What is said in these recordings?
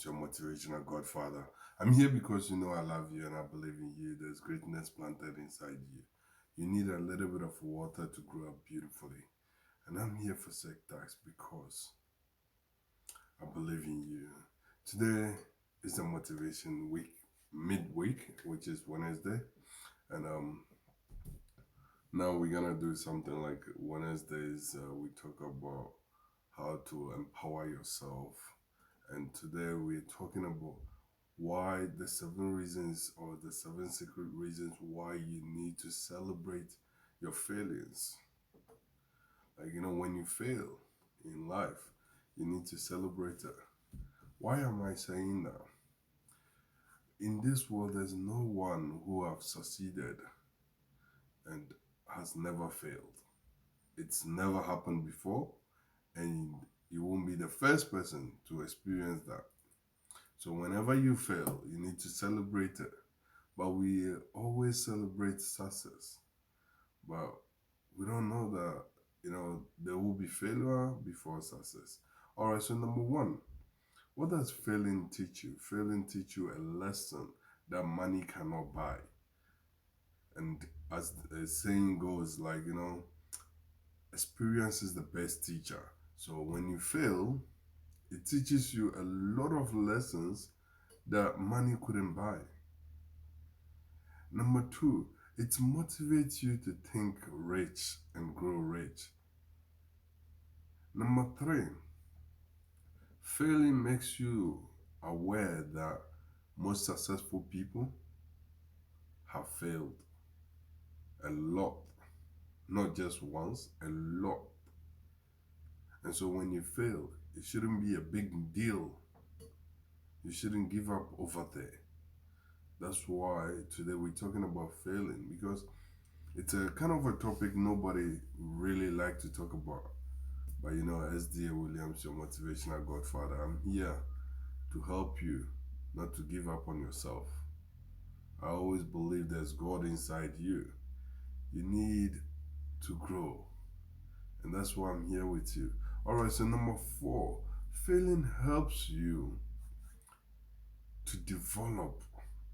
Williams, your motivational godfather. I'm here because you know I love you and I believe in you. There's greatness planted inside you. You need a little bit of water to grow up beautifully. And I'm here for sectors because I believe in you. Today is the motivation week, midweek, which is Wednesday. And now we're gonna do something like Wednesdays. We talk about how to empower yourself. And today we're talking about why the 7 reasons or the 7 secret reasons why you need to celebrate your failures. Like, when you fail in life, you need to celebrate it. Why am I saying that? In this world, there's no one who have succeeded and has never failed. It's never happened before, and you won't be the first person to experience that. So whenever you fail, you need to celebrate it. But we always celebrate success. But we don't know that, there will be failure before success. All right, so number one, what does failing teach you? Failing teach you a lesson that money cannot buy. And as the saying goes, like, experience is the best teacher. So when you fail, it teaches you a lot of lessons that money couldn't buy. Number two, it motivates you to think rich and grow rich. Number three, failing makes you aware that most successful people have failed a lot, not just once, a lot. And so when you fail, it shouldn't be a big deal. You shouldn't give up over there. That's why today we're talking about failing, because it's a kind of a topic nobody really like to talk about. But as Dee Williams, your motivational godfather, I'm here to help you not to give up on yourself. I always believe there's God inside you. You need to grow. And that's why I'm here with you. Alright, so number four, failing helps you to develop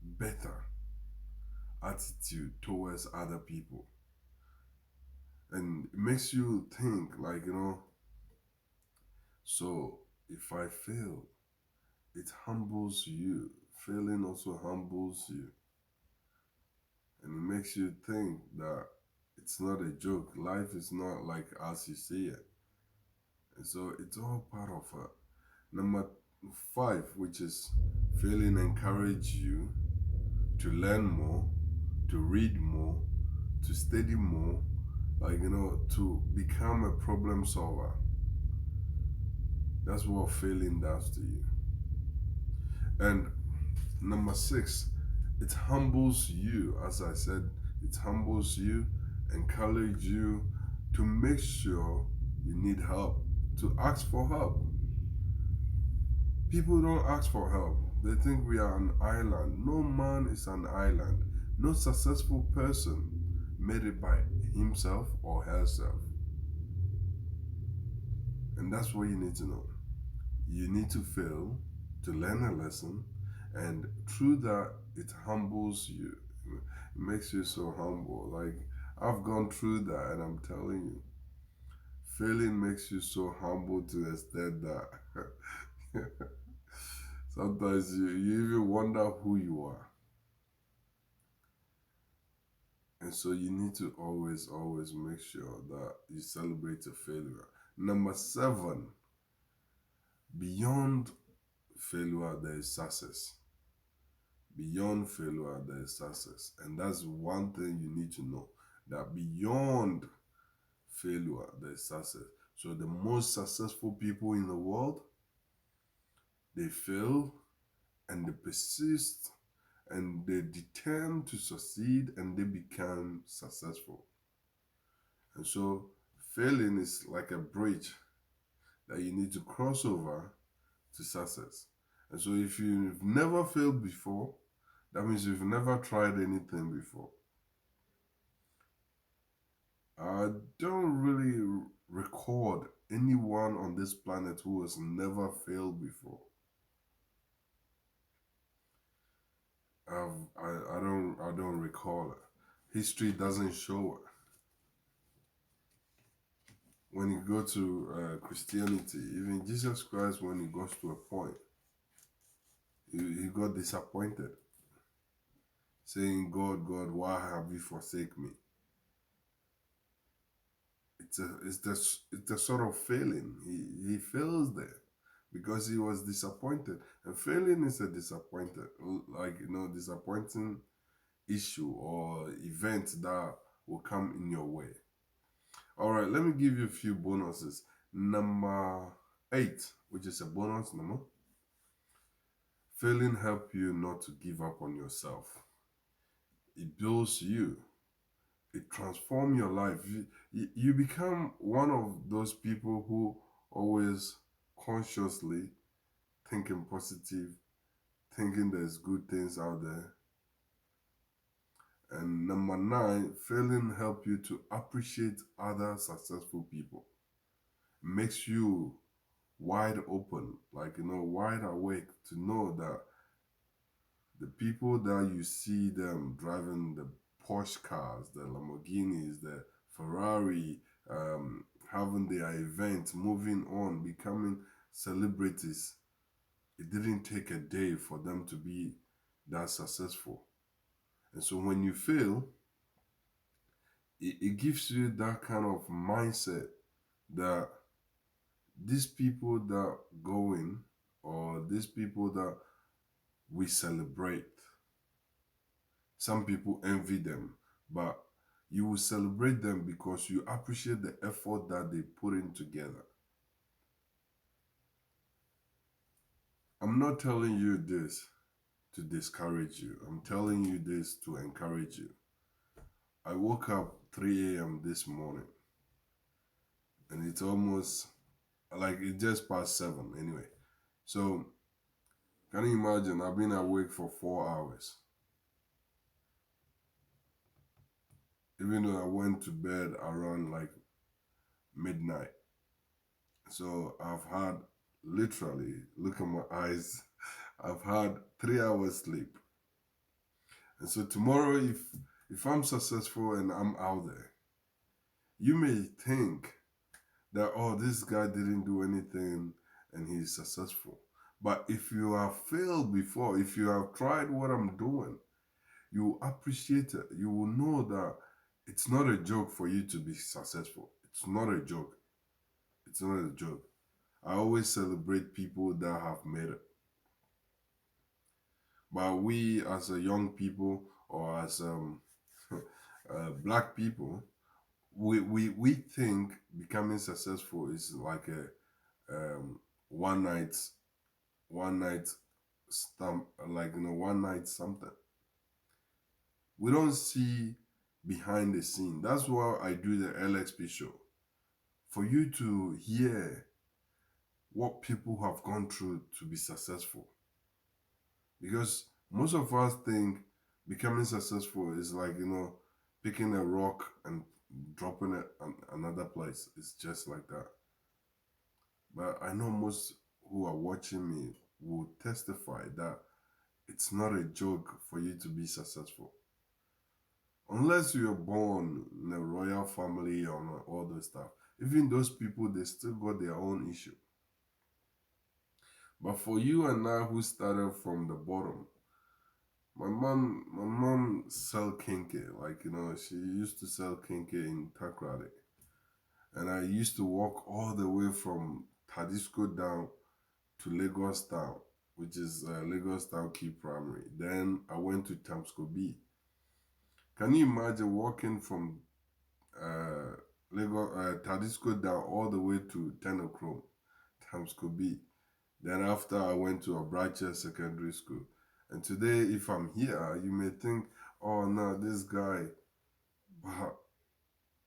better attitude towards other people. And it makes you think like, so if I fail, it humbles you. Failing also humbles you. And it makes you think that it's not a joke. Life is not like as you see it. And so it's all part of it. Number five, which is failing encourage you to learn more, to read more, to study more, like, to become a problem solver. That's what failing does to you. And number six, it humbles you. As I said, it humbles you, encourage you to make sure you need help, to ask for help. People don't ask for help. They think we are an island. No man is an island. No successful person made it by himself or herself. And that's what you need to know. You need to fail to learn a lesson, and through that, it humbles you. It makes you so humble. Like, I've gone through that, and I'm telling you, failing makes you so humble to the extent that sometimes you even wonder who you are. And so you need to always make sure that you celebrate a failure. Number seven, beyond failure, there is success. Beyond failure, there is success. And that's one thing you need to know, that beyond failure, there is success. So the most successful people in the world, they fail and they persist and they determine to succeed and they become successful. And so failing is like a bridge that you need to cross over to success. And so if you've never failed before, that means you've never tried anything before. I don't really record anyone on this planet who has never failed before. I don't recall it. History doesn't show it. When you go to Christianity, even Jesus Christ, when he goes to a point, he got disappointed, saying, "God, God, why have you forsaken me?" It's a sort of failing. He fails there because he was disappointed, and failing is a disappointed, like disappointing issue or event that will come in your way. All right, let me give you a few bonuses. Number 8, which is a bonus number. Failing help you not to give up on yourself. It builds you. It transforms your life. You become one of those people who always consciously thinking positive, thinking there's good things out there. And number 9, failing help you to appreciate other successful people. Makes you wide open, like wide awake to know that the people that you see them driving the Porsche cars, the Lamborghinis, the Ferrari, having their events, moving on, becoming celebrities, it didn't take a day for them to be that successful. And so when you fail, it gives you that kind of mindset that these people that go in, or these people that we celebrate, some people envy them, but you will celebrate them because you appreciate the effort that they put in together. I'm not telling you this to discourage you. I'm telling you this to encourage you. I woke up 3 a.m. this morning, and it's almost like it's just past 7 anyway. So, can you imagine? I've been awake for 4 hours. Even though I went to bed around like midnight. So I've had, literally, look at my eyes, I've had 3 hours sleep. And so tomorrow, if I'm successful and I'm out there, you may think that, oh, this guy didn't do anything and he's successful. But if you have failed before, if you have tried what I'm doing, you will appreciate it. You will know that it's not a joke for you to be successful. It's not a joke. It's not a joke. I always celebrate people that have made it. But we, as a young people, or as black people, we think becoming successful is like a one night stamp, like one night something. We don't see behind the scene. That's why I do the LXP show, for you to hear what people have gone through to be successful. Because most of us think becoming successful is like, picking a rock and dropping it another place. It's just like that. But I know most who are watching me will testify that it's not a joke for you to be successful. Unless you're born in a royal family or all those stuff. Even those people, they still got their own issue. But for you and I who started from the bottom, my mom sell Kinky. Like, she used to sell Kinky in Takrady. And I used to walk all the way from Tadisco down to Lagos Town, which is Lagos Town Key Primary. Then I went to Tamsco B. Can you imagine walking from Tadisco down all the way to Tenochrome, Tamsco B? Then after I went to Abracha Secondary School. And today, if I'm here, you may think, oh no, this guy. But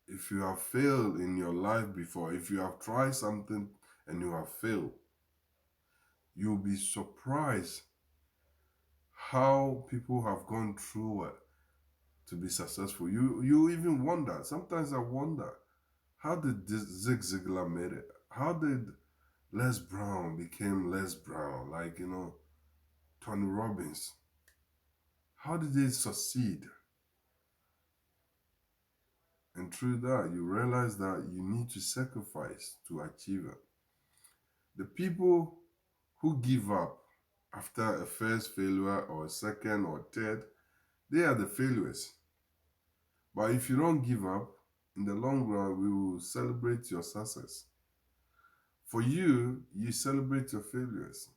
if you have failed in your life before, if you have tried something and you have failed, you'll be surprised how people have gone through it to be successful. You even wonder. Sometimes I wonder, how did Zig Ziglar made it? How did Les Brown became Les Brown? Like, Tony Robbins. How did they succeed? And through that, you realize that you need to sacrifice to achieve it. The people who give up after a first failure or a second or third, they are the failures. But if you don't give up, in the long run, we will celebrate your success. For you, you celebrate your failures.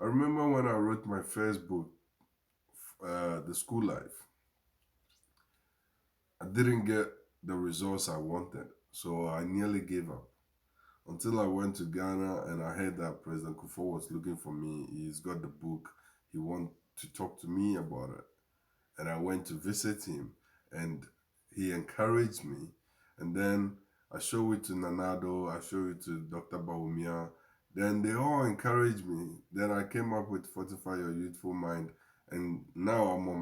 I remember when I wrote my first book, The School Life, I didn't get the results I wanted, so I nearly gave up. Until I went to Ghana and I heard that President Kufuor was looking for me. He's got the book. He wanted to talk to me about it. And I went to visit him and he encouraged me. And then I showed it to Nanado, I showed it to Dr. Baumia. Then they all encouraged me. Then I came up with Fortify Your Youthful Mind. And now I'm on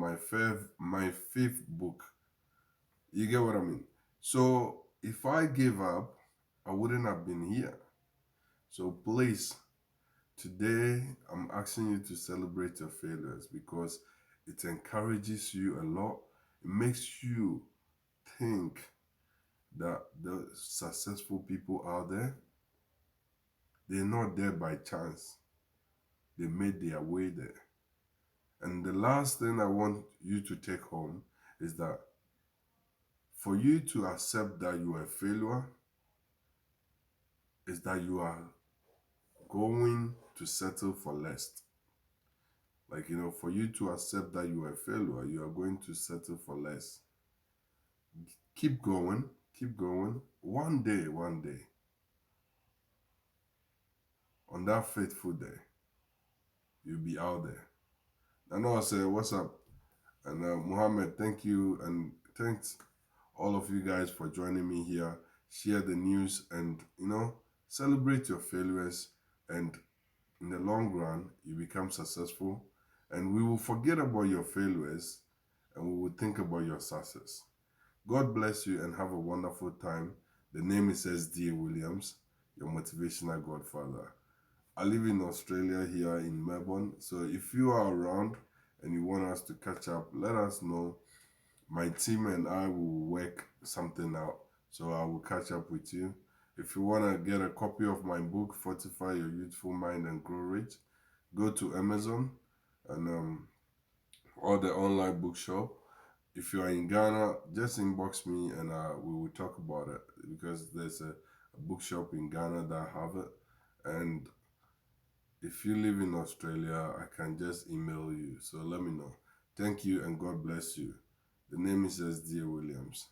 my fifth book. You get what I mean? So if I gave up, I wouldn't have been here. So please, today I'm asking you to celebrate your failures because it encourages you a lot. It makes you think that the successful people out there, they're not there by chance. They made their way there. And the last thing I want you to take home is that for you to accept that you are a failure, is that you are going to settle for less. Like, for you to accept that you are a failure, you are going to settle for less. Keep going, keep going. One day, on that faithful day, you'll be out there. I know I said, what's up? And Muhammad, thank you. And thanks all of you guys for joining me here. Share the news and, celebrate your failures. And in the long run, you become successful. And we will forget about your failures and we will think about your success. God bless you and have a wonderful time. The name is Dee Williams, your motivational godfather. I live in Australia here in Melbourne. So if you are around and you want us to catch up, let us know. My team and I will work something out. So I will catch up with you. If you want to get a copy of my book, Fortify Your Youthful Mind and Grow Rich, go to Amazon and or the online bookshop. If you are in Ghana, just inbox me and we will talk about it because there's a bookshop in Ghana that have it. And if you live in Australia, I can just email you. So let me know. Thank you and God bless you. The name is Dee Williams.